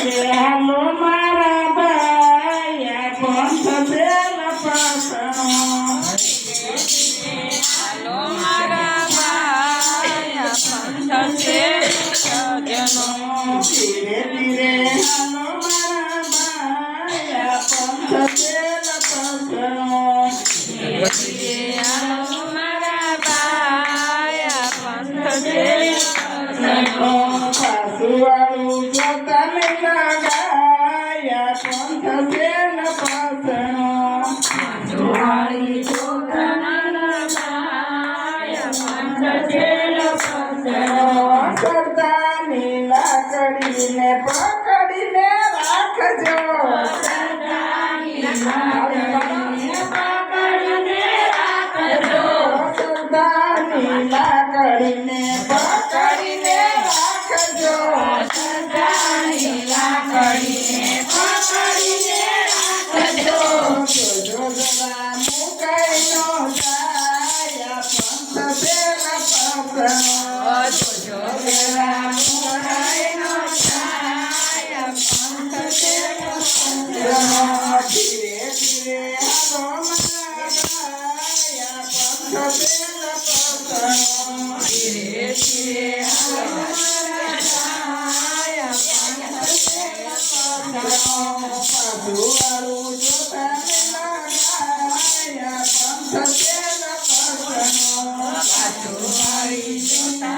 હાલો મારા ભાઈ આ પંથ છે લપાસણો હાલો મારા ભાઈ આ પંથ છે સજનો ધીરે ધીરે હાલો મારા ભાઈ આ પંથ છે લપાસણો હાલો મારા ભાઈ આ પંથ છે પાસુવાળું જોતા ને લગાયા પંથ છે લપાસણો વાળી સરદારની લાકડીને પકડીને રાખજો સરદારની લાકડીને પકડીને રાખજો જોજો જરા મુકાઈ નો જાય પંથ છે લપાસણો ધીરે ધીરે હાલો મારા ભાઈ આ પંથ છે લપાસણો ધીરે ધીરે હાલો મારા ભાઈ આ પંથ છે પાસુવાળું જોતા ને લગાયા પંથ છે લપાસણો વાળી જોતા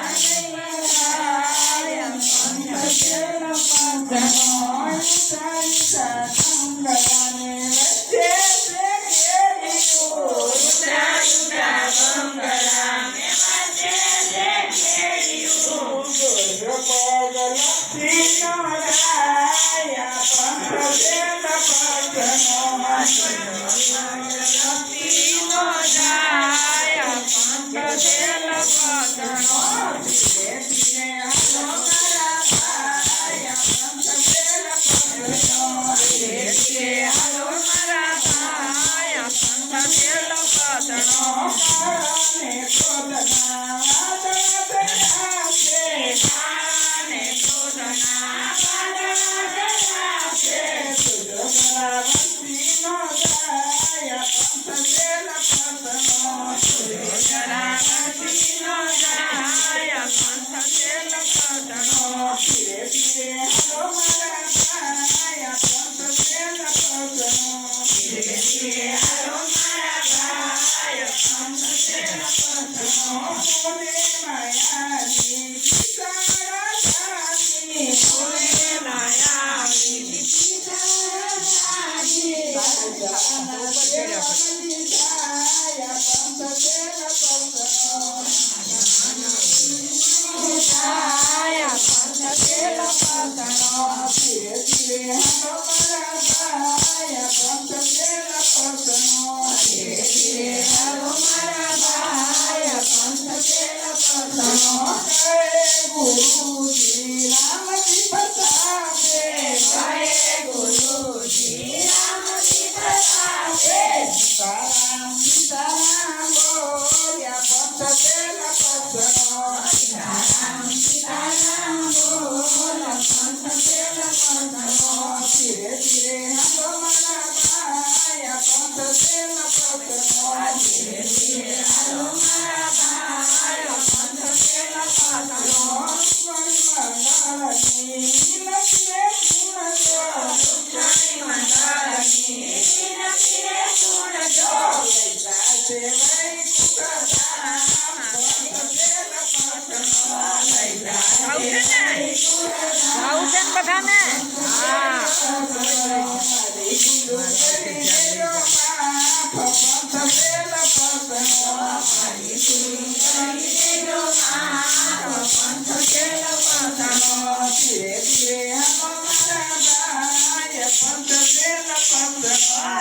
બધાને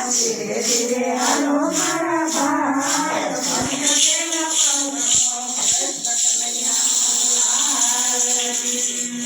ધીરે ધીરે હાલો મારા